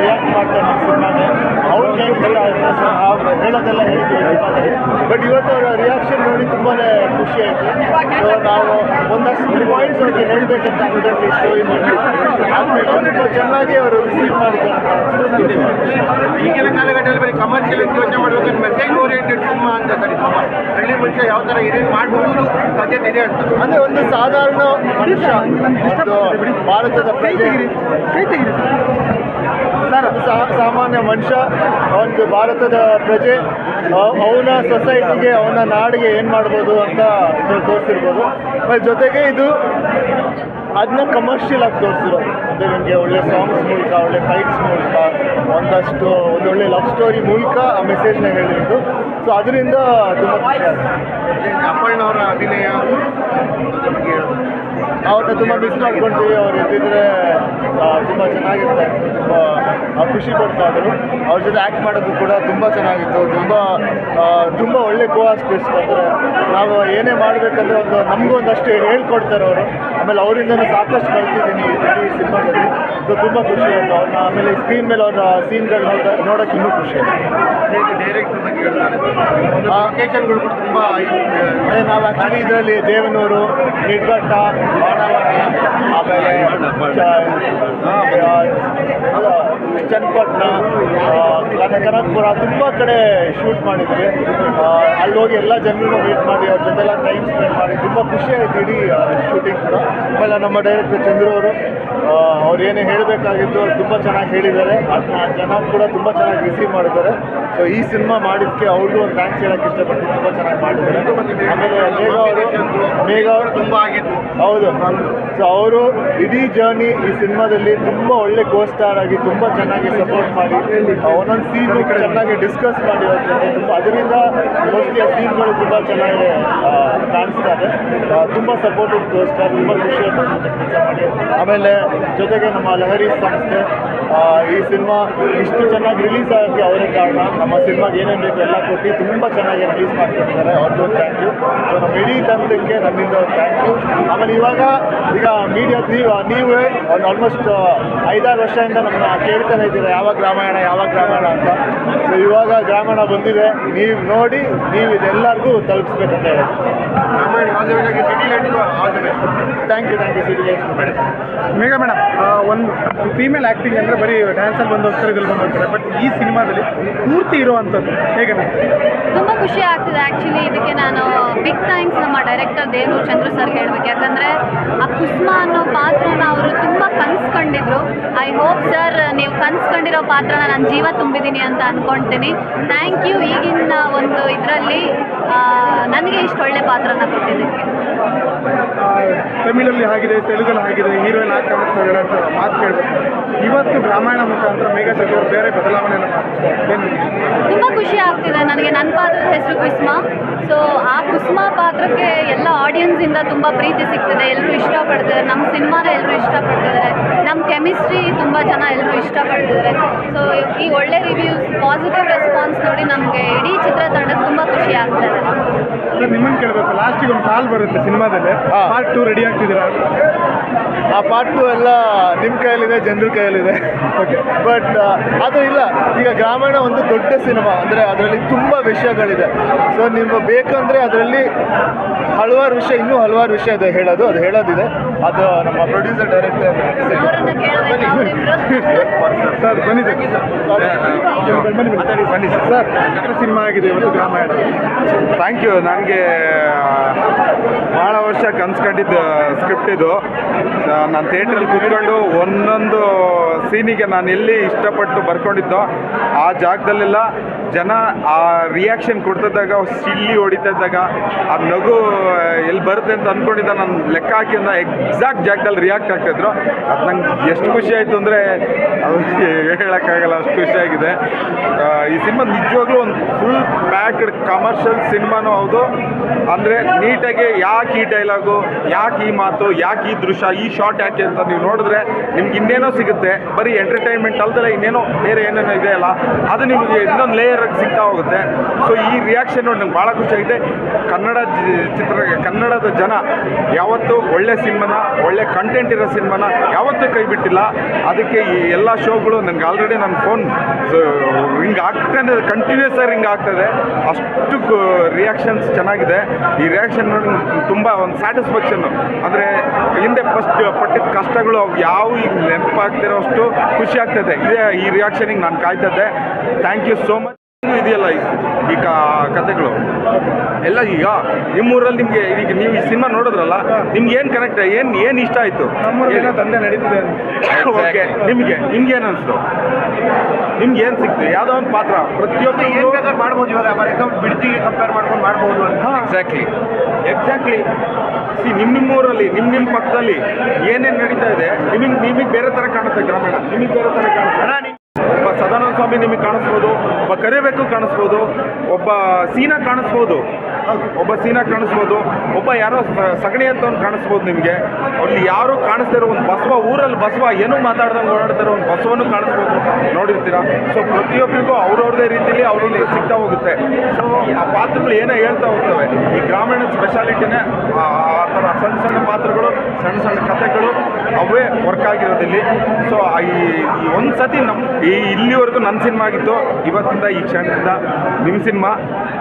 React ಮಾಡ್ತಾರೆ ಸಿನಿಮಾಗೆ ಅವ್ರಿಗೆ ಇಷ್ಟ ಆಯಿತು. ಸೊ ನಾವು ಹೇಳೋದೆಲ್ಲ ಹೇಳ್ತೀವಿ ಸಿನಿಮಾದಲ್ಲಿ. ಬಟ್ ಇವತ್ತು ಅವರ ರಿಯಾಕ್ಷನ್ ನೋಡಿ ತುಂಬಾ ಖುಷಿ ಆಯಿತು. ಸೊ ನಾವು ಒಂದಷ್ಟು ಪಾಯಿಂಟ್ಸ್ ಅವ್ರಿಗೆ ಹೇಳಬೇಕಂತ ಅಂದ್ಕೊಂಡು ಸ್ಟೋರಿ ಮಾಡಿ ತುಂಬ ಚೆನ್ನಾಗಿ ಅವರು ರಿಸೀವ್ ಮಾಡಿದ್ದಾರೆ. ಈಗಿನ ಕಾಲಘಟ್ಟದಲ್ಲಿ ಬರೀ ಕಮರ್ಷಿಯಲ್ ಯೋಚನೆ ಮಾಡಬೇಕು, ಮೆಸೇಜ್ ಓರಿಯೆಂಟೆಡ್ ಸಿನಿಮಾ ಅಂತ ಸರಿ ತುಂಬ ಹಳ್ಳಿ ಮುಂಚೆ ಯಾವ ಥರ ಹಿರಿಯ ಮಾಡಬಹುದು ಸಾಧ್ಯತೆ ಇದೆ ಅಂತ. ಅಂದರೆ ಒಂದು ಸಾಧಾರಣ ಮನುಷ್ಯ, ಒಂದು ಭಾರತದ ಪ್ರಜೆ ಸರ್, ಸಾಮಾನ್ಯ ಮನುಷ್ಯ, ಒಂದು ಭಾರತದ ಪ್ರಜೆ, ಅವನ ಸೊಸೈಟಿಗೆ ಅವನ ನಾಡಿಗೆ ಏನು ಮಾಡ್ಬೋದು ಅಂತ ತೋರಿಸಿರ್ಬೋದು. ಜೊತೆಗೆ ಇದು ಅದನ್ನ ಕಮರ್ಷಿಯಲ್ ಆಗಿ ತೋರಿಸಿರೋದು. ಅಂದರೆ ನಿಮಗೆ ಒಳ್ಳೆ ಸಾಂಗ್ಸ್ ಮೂಲಕ, ಒಳ್ಳೆ ಫೈಟ್ಸ್ ಮೂಲಕ, ಒಂದಷ್ಟು ಒಂದೊಳ್ಳೆ ಲವ್ ಸ್ಟೋರಿ ಮೂಲಕ ಆ ಮೆಸೇಜ್ನ ಹೇಳಿರೋದು. ಸೊ ಅದರಿಂದ ತುಂಬ ಖುಷಿ ಆಗುತ್ತೆ. ಅಪ್ಪಣ್ಣವರ ಅಭಿನಯ ಅವ್ರನ್ನ ತುಂಬ ಮಿಸ್ ಮಾಡ್ಕೊಳ್ತೀವಿ. ಅವ್ರು ಇದ್ದಿದ್ರೆ ತುಂಬ ಚೆನ್ನಾಗಿರ್ತಾ ಇತ್ತು, ತುಂಬ ಖುಷಿ ಪಡ್ತಾ ಇದ್ರು. ಅವ್ರ ಜೊತೆ ಆ್ಯಕ್ಟ್ ಮಾಡೋದು ಕೂಡ ತುಂಬ ಚೆನ್ನಾಗಿತ್ತು. ತುಂಬ ಒಳ್ಳೆ ಕೋ-ಆರ್ಟಿಸ್ಟ್. ಅಂದರೆ ನಾವು ಏನೇ ಮಾಡಬೇಕಂದ್ರೆ ನಮಗೂ ಒಂದಷ್ಟು ಹೇಳ್ಕೊಡ್ತಾರೆ ಅವರು. ಆಮೇಲೆ ಅವರಿಂದನೂ ಸಾಕಷ್ಟು ಕಲ್ತಿದ್ದೀನಿ ಈ ಸಿನಿಮಾದಲ್ಲಿ. ಸೊ ತುಂಬ ಖುಷಿ ಆಯಿತು ಅವ್ರನ್ನ. ಆಮೇಲೆ ಸ್ಕ್ರೀನ್ ಮೇಲೆ ಅವ್ರ ಸೀನ್ಗಳು ನೋಡೋಕ್ಕೆ ಇನ್ನೂ ಖುಷಿ ಆಯಿತು. ಡೈರೆಕ್ಟ್ ಬಗ್ಗೆ ಲೊಕೇಶನ್ಗಳು ಕೂಡ ತುಂಬ ನಾವು ಆ್ಯಕ್ಚುಲಿ ಇದರಲ್ಲಿ ದೇವನೂರು, ನಿಡ್ಘಟ್ಟ, ಬಾಣಾವತಿ, ಆಮೇಲೆ ಚನ್ನಪಟ್ಟಣ, ಕನಕಪುರ ತುಂಬ ಕಡೆ ಶೂಟ್ ಮಾಡಿದ್ವಿ. ಅಲ್ಲಿ ಹೋಗಿ ಎಲ್ಲ ಜನರನ್ನು ಮೀಟ್ ಮಾಡಿ ಅವ್ರ ಜೊತೆಲ್ಲ ಟೈಮ್ ಸ್ಪೆಂಡ್ ಮಾಡಿ ತುಂಬ ಖುಷಿ ಆಯಿತು ಇಡೀ ಶೂಟಿಂಗ್ ಕೂಡ. ಆಮೇಲೆ ನಮ್ಮ ಡೈರೆಕ್ಟರ್ ಚಂದ್ರು ಅವ್ರು ಏನೇ ಹೇಳಬೇಕಾಗಿತ್ತು ತುಂಬ ಚೆನ್ನಾಗಿ ಹೇಳಿದ್ದಾರೆ. ಜನ ಕೂಡ ತುಂಬ ಚೆನ್ನಾಗಿ ರಿಸೀವ್ ಮಾಡಿದ್ದಾರೆ. ಸೊ ಈ ಸಿನಿಮಾ ಮಾಡಿದ್ದಕ್ಕೆ ಅವ್ರಿಗೂ ಒಂದು ಥ್ಯಾಂಕ್ಸ್ ಹೇಳೋಕ್ಕೆ ಇಷ್ಟಪಡ್ತೀನಿ. ತುಂಬ ಚೆನ್ನಾಗಿ ಮಾಡಿದ್ದಾರೆ. ಆಮೇಲೆ ಮೇಘ ಅವರು ತುಂಬ ಆಗಿತ್ತು. ಹೌದು. ಸೊ ಅವರು ಇಡೀ ಜರ್ನಿ ಈ ಸಿನಿಮಾದಲ್ಲಿ ತುಂಬ ಒಳ್ಳೆ ಕೋ-ಸ್ಟಾರ್ ಆಗಿ ತುಂಬ ಚೆನ್ನಾಗಿ ಸಪೋರ್ಟ್ ಮಾಡಿ ಒಂದೊಂದು ಸೀನು ಚೆನ್ನಾಗಿ ಡಿಸ್ಕಸ್ ಮಾಡಿ ಅವ್ರ ಜೊತೆ ತುಂಬ, ಅದರಿಂದ ಮೋಸ್ಟ್ಲಿ ಆ ಸೀನ್ಗಳು ತುಂಬ ಚೆನ್ನಾಗಿ ಕಾಣಿಸ್ತಾ ಇದೆ. ತುಂಬ ಸಪೋರ್ಟಿವ್ ಕೋ-ಸ್ಟಾರ್, ತುಂಬ ಖುಷಿ ಆಯ್ತು ಕೆಲಸ ಮಾಡಿ. ಆಮೇಲೆ ಜೊತೆಗೆ ನಮ್ಮ ಲಹರಿ ಸಂಸ್ಥೆ ಈ ಸಿನಿಮಾ ಇಷ್ಟು ಚೆನ್ನಾಗಿ ರಿಲೀಸ್ ಆಗೋಕ್ಕೆ ಅವರೇ ಕಾರಣ. ನಮ್ಮ ಸಿನಿಮಾಗೆ ಏನೇನು ಬೇಕು ಎಲ್ಲ ಕೊಟ್ಟು ತುಂಬ ಚೆನ್ನಾಗಿ ರಿಲೀಸ್ ಮಾಡ್ಕೊಡ್ತಾರೆ. ಅವ್ರಿಗೂ ಥ್ಯಾಂಕ್ ಯು. ಸೊ ನಮ್ಮ ಇಡೀ ತಂಡಕ್ಕೆ ನನ್ನಿಂದ ಥ್ಯಾಂಕ್ ಯು. ಆಮೇಲೆ ಈಗ ಮೀಡಿಯಾದ ನೀವೇ ಒಂದು ಆಲ್ಮೋಸ್ಟ್ 5-6 ವರ್ಷದಿಂದ ನಮ್ಮನ್ನ ಕೇಳ್ತಾನೆ ಇದ್ದೀರಾ ಯಾವಾಗ ರಾಮಾಯಣ ಅಂತ. ಸೊ ಇವಾಗ ರಾಮಾಯಣ ಬಂದಿದೆ, ನೀವು ನೋಡಿ ನೀವು ಇದೆಲ್ಲರಿಗೂ ತಲುಪಿಸ್ಬೇಕಂತ ಹೇಳಿ. Ramayana thank you city life Megha madam, ಒಂದು ಫೀಮೇಲ್ ಆ್ಯಕ್ಟಿಂಗ್ ಅಂದರೆ ಬರೀ ಡ್ಯಾನ್ಸಲ್ಲಿ ಬಂದು ಹೋಗ್ತಾರೆ, ಇದ್ರಲ್ಲಿ ಬಂದು ಹೋಗ್ತಾರೆ. ಬಟ್ ಈ ಸಿನಿಮಾದಲ್ಲಿ ಪೂರ್ತಿ ಇರುವಂಥದ್ದು ಹೇಗೆ? ತುಂಬ ಖುಷಿ ಆಗ್ತಿದೆ ಆ್ಯಕ್ಚುಲಿ. ಇದಕ್ಕೆ ನಾನು ಬಿಗ್ ಥ್ಯಾಂಕ್ಸ್ ನಮ್ಮ ಡೈರೆಕ್ಟರ್ ದೇವನೂರು ಚಂದ್ರು ಸರ್ ಹೇಳಬೇಕು. ಯಾಕಂದರೆ ಆ ಕುಸುಮ ಅನ್ನೋ ಪಾತ್ರನ ಅವರು ತುಂಬ ಕನ್ಸ್ಕೊಂಡಿದ್ರು. ಐ ಹೋಪ್ ಸರ್ ನೀವು ಕನ್ಸ್ಕೊಂಡಿರೋ ಪಾತ್ರನ ನಾನು ಜೀವ ತುಂಬಿದ್ದೀನಿ ಅಂತ ಅಂದ್ಕೊಳ್ತೀನಿ. Thank you. ಈಗಿನ ಒಂದು ಇದರಲ್ಲಿ ನನಗೆ ಇಷ್ಟು ಒಳ್ಳೆ ಪಾತ್ರನ ಕೊಟ್ಟಿದ್ದಕ್ಕೆ. ತಮಿಳಲ್ಲಿ ಆಗಿದೆ, ತೆಲುಗಲ್ಲಿ ಆಗಿದೆ, ಹೀರೋಯಿನ್ ಆಗಿ ಕಾಣಿಸ್ತಾರೆ ಅಂತ ಮಾತು ಕೇಳಬೇಕು. ಇವತ್ತು ರಾಮಾಯಣ ಮುಖಾಂತರ ಮೇಘ ಸತಿ ಅವರು ಬೇರೆ ಬದಲಾವಣೆಯನ್ನು ಮಾಡ್ತಾರೆ. ತುಂಬ ಖುಷಿ ಆಗ್ತಿದೆ ನನಗೆ. ನನ್ನ ಪಾತ್ರದ ಹೆಸರು ಕುಸುಮ. ಸೊ ಆ ಕುಸುಮ ಪಾತ್ರಕ್ಕೆ ಎಲ್ಲ ಆಡಿಯನ್ಸಿಂದ ತುಂಬ ಪ್ರೀತಿ ಸಿಗ್ತದೆ. ಎಲ್ಲರೂ ಇಷ್ಟಪಡ್ತಿದ್ದಾರೆ ನಮ್ಮ ಸಿನಿಮಾನ, ಎಲ್ಲರೂ ಇಷ್ಟಪಡ್ತಿದ್ದಾರೆ ನಮ್ಮ ಕೆಮಿಸ್ಟ್ರಿ. ತುಂಬ ಜನ ಎಲ್ಲರೂ ಇಷ್ಟಪಡ್ತಿದ್ದಾರೆ. ಸೊ ಈ ಒಳ್ಳೆ ರಿವ್ಯೂಸ್, ಪಾಸಿಟಿವ್ ರೆಸ್ಪಾನ್ಸ್ ನೋಡಿ ನಮಗೆ ಇಡೀ ಚಿತ್ರತಂಡಕ್ಕೆ ತುಂಬ ಖುಷಿ ಆಗ್ತದೆ. ಸರ್ ನಿಮ್ಮನ್ನು ಕೇಳಬೇಕು, ಲಾಸ್ಟಿಗೆ ಒಂದು ಕಾಲ್ ಬರುತ್ತೆ ಸಿನಿಮಾದಲ್ಲಿ, ಪಾರ್ಟ್ 2 ರೆಡಿ ಆಗ್ತಿದ್ದೀರಾ? ಆ ಪಾರ್ಟ್ 2 ಎಲ್ಲ ನಿಮ್ಮ ಕೈಯಲ್ಲಿದೆ, ಜನರ ಕೈಯಲ್ಲಿದೆ. ಬಟ್ ಅದು ಇಲ್ಲ. ಈಗ ಗ್ರಾಮೀಣ ಒಂದು ದೊಡ್ಡ ಸಿನಿಮಾ, ಅಂದರೆ ಅದರಲ್ಲಿ ತುಂಬ ವಿಷಯಗಳಿದೆ. ಸೊ ನೀವು ಬೇಕಂದರೆ ಅದರಲ್ಲಿ ಇನ್ನೂ ಹಲವಾರು ವಿಷಯ ಇದೆ ಹೇಳೋದು. ಅದು ಹೇಳೋದಿದೆ. ಅದು ನಮ್ಮ ಪ್ರೊಡ್ಯೂಸರ್ ಡೈರೆಕ್ಟರ್ ಸರ್ ಬನ್ನಿ ಸರ್. ಸಿನಿಮಾ ಆಗಿದೆ ಇವತ್ತು ರಾಮಾಯಣ. Thank you. ನನಗೆ ಭಾಳ ವರ್ಷ ಕನ್ಸ್ಕೊಂಡಿದ್ದ ಸ್ಕ್ರಿಪ್ಟ್ ಇದು. ನಾನು ಥಿಯೇಟ್ರಲ್ಲಿ ಕೂತ್ಕೊಂಡು ಒಂದೊಂದು ಸೀನಿಗೆ ನಾನು ಎಲ್ಲಿ ಇಷ್ಟಪಟ್ಟು ಬರ್ಕೊಂಡಿದ್ದೋ ಆ ಜಾಗದಲ್ಲೆಲ್ಲ ಜನ ಆ ರಿಯಾಕ್ಷನ್ ಕೊಡ್ತಿದ್ದಾಗ, ಸಿಳ್ಳಿ ಹೊಡಿತಿದ್ದಾಗ, ಆ ನಗು ಎಲ್ಲಿ ಬರುತ್ತೆ ಅಂತ ಅಂದ್ಕೊಂಡಿದ್ದ ನಾನು ಲೆಕ್ಕ ಹಾಕಿ ಅನ್ನೋ ಎಕ್ಸಾಕ್ಟ್ ಜಾಗದಲ್ಲಿ ರಿಯಾಕ್ಟ್ ಆಗ್ತಾಯಿದ್ರು. ಅದು ನಂಗೆ ಎಷ್ಟು ಖುಷಿ ಆಯಿತು ಅಂದರೆ ಅದು ಹೇಳೋಕ್ಕಾಗಲ್ಲ, ಅಷ್ಟು ಖುಷಿಯಾಗಿದೆ. ಈ ಸಿನಿಮಾ ನಿಜವಾಗ್ಲೂ ಒಂದು ಫುಲ್ ಪ್ಯಾಕ್ಡ್ ಕಮರ್ಷಿಯಲ್ ಸಿನಿಮಾನೂ ಹೌದು. ಅಂದರೆ ನೀಟಾಗಿ ಯಾಕೆ ಈ ಡೈಲಾಗು, ಯಾಕೆ ಈ ಮಾತು, ಯಾಕೆ ಈ ದೃಶ್ಯ, ಈ ಶಾರ್ಟ್ ಯಾಕೆ ಅಂತ ನೀವು ನೋಡಿದ್ರೆ ನಿಮ್ಗೆ ಇನ್ನೇನೋ ಸಿಗುತ್ತೆ. ಬರೀ ಎಂಟರ್ಟೈನ್ಮೆಂಟ್ ಅಲ್ದಲ್ಲ ಇನ್ನೇನೋ ಬೇರೆ ಏನೇನೋ ಇದೆಯಲ್ಲ, ಅದು ನಿಮಗೆ ಇನ್ನೊಂದು ಲೇಯರ್ ಸಿಗ್ತಾ ಹೋಗುತ್ತೆ. ಸೊ ಈ ರಿಯಾಕ್ಷನ್ ನೋಡಿ ನಂಗೆ ಭಾಳ ಖುಷಿಯಾಗಿದೆ. ಕನ್ನಡದ ಜನ ಯಾವತ್ತೂ ಒಳ್ಳೆ ಸಿನಿಮಾನ ಒಳ್ಳೆ ಕಂಟೆಂಟ್ ಇರೋ ಸಿನಿಮಾನ ಯಾವತ್ತೂ ಕೈ ಬಿಟ್ಟಿಲ್ಲ. ಅದಕ್ಕೆ ಈ ಎಲ್ಲ ಶೋಗಳು ನನಗೆ ಆಲ್ರೆಡಿ ನನ್ನ ಫೋನ್ ರಿಂಗ್ ಆಗ್ತಾನೆ, ಕಂಟಿನ್ಯೂಸ್ ಆಗಿ ರಿಂಗ್ ಆಗ್ತದೆ. ಅಷ್ಟು ರಿಯಾಕ್ಷನ್ಸ್ ಚೆನ್ನಾಗಿದೆ. ಈ ರಿಯಾಕ್ಷನ್ ನೋಡಿ ತುಂಬ ಒಂದು ಸ್ಯಾಟಿಸ್ಫ್ಯಾಕ್ಷನ್ನು. ಅಂದರೆ ಹಿಂದೆ ಫಸ್ಟ್ ಪಟ್ಟಿದ್ದ ಕಷ್ಟಗಳು ಅವು ಯಾವ ಈಗ ನೆನಪಾಗ್ತಿರೋ ಅಷ್ಟು ಖುಷಿ ಆಗ್ತದೆ. ಇದೇ ಈ ರಿಯಾಕ್ಷನಿಗೆ ನಾನು ಕಾಯ್ತದ್ದೆ. Thank you so much. ಇದೆಯಲ್ಲ ಈ ಕಥೆಗಳು ಎಲ್ಲ ಈಗ ನಿಮ್ಮೂರಲ್ಲಿ ನಿಮಗೆ ಈಗ ನೀವು ಈ ಸಿನಿಮಾ ನೋಡಿದ್ರಲ್ಲ, ನಿಮ್ಗೆ ಏನು ಕನೆಕ್ಟ್ ಏನು ಇಷ್ಟ ಆಯಿತು? ನಮ್ಮೂರಲ್ಲಿ ದಂಧೆ ನಡೀತಿದೆ. ಓಕೆ, ನಿಮಗೆ ಏನು ಅನಿಸ್ತು? ನಿಮ್ಗೆ ಏನು ಸಿಕ್ತು? ಯಾವುದೋ ಒಂದು ಪಾತ್ರ ಪ್ರತಿಯೊಬ್ಬರು ಏನು ಬೇಕಾದ್ರೆ ಮಾಡ್ಬೋದು. ಇವಾಗ ಫಾರ್ ಎಕ್ಸಾಂಪಲ್ ಬಿಡ್ತಿಗೆ ಕಂಪೇರ್ ಮಾಡ್ಕೊಂಡು ಮಾಡ್ಬೋದು ಅಂತ. ಎಕ್ಸಾಕ್ಟ್ಲಿ ನಿಮ್ಮೂರಲ್ಲಿ ನಿಮ್ಮ ಪಕ್ಕದಲ್ಲಿ ಏನೇನು ನಡೀತಾ ಇದೆ ನಿಮಗೆ ಬೇರೆ ಥರ ಕಾಣುತ್ತೆ. ಗ್ರಾಮೀಣ ನಿಮಗೆ ಬೇರೆ ಥರ ಕಾಣುತ್ತೆ. ಒಬ್ಬ ಸದಾನಂದ ಸ್ವಾಮಿ ನಿಮಗೆ ಕಾಣಿಸ್ಬೋದು, ಒಬ್ಬ ಕರಿಬೇಕು ಕಾಣಿಸ್ಬೋದು, ಒಬ್ಬ ಸೀನಾ ಕಾಣಿಸ್ಬೋದು, ಒಬ್ಬ ಯಾರೋ ಸಗಣಿ ಅಂತ ಒಂದು ಕಾಣಿಸ್ಬೋದು ನಿಮಗೆ. ಅಲ್ಲಿ ಯಾರು ಕಾಣಿಸ್ತಿರೋ ಒಂದು ಬಸವ, ಊರಲ್ಲಿ ಬಸವ ಏನೂ ಮಾತಾಡ್ದಂಗೆ ಓಡಾಡ್ತಿರೋ ಒಂದು ಬಸವನು ಕಾಣಿಸ್ಬೋದು, ನೋಡಿರ್ತೀರ. ಸೊ ಪ್ರತಿಯೊಬ್ಬರಿಗೂ ಅವ್ರವ್ರದೇ ರೀತಿಯಲ್ಲಿ ಅವ್ರವ್ರದ್ದೇ ಸಿಗ್ತಾ ಹೋಗುತ್ತೆ. ಸೊ ಆ ಪಾತ್ರಗಳು ಏನೋ ಹೇಳ್ತಾ ಹೋಗ್ತವೆ. ಈ ಗ್ರಾಮೀಣ ಸ್ಪೆಷಾಲಿಟಿನೇ ಆ ಥರ ಸಣ್ಣ ಸಣ್ಣ ಪಾತ್ರಗಳು, ಸಣ್ಣ ಸಣ್ಣ ಕಥೆಗಳು ಅವೇ ವರ್ಕ್ ಆಗಿರೋದಿಲ್ಲಿ. ಸೊ ಈ ಒಂದು ಸತಿ ಇಲ್ಲಿವರೆಗೂ ನನ್ನ ಸಿನಿಮಾ ಆಗಿತ್ತು. ಇವತ್ತಿಂದ ಈ ಕ್ಷಣದಿಂದ ನಿಮ್ಮ ಸಿನಿಮಾ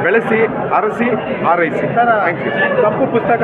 ಬೆಳೆಸಿ, ಅರಸಿ, ಹಾರೈಸಿ. ಸರ್, ತಪ್ಪು ಪುಸ್ತಕ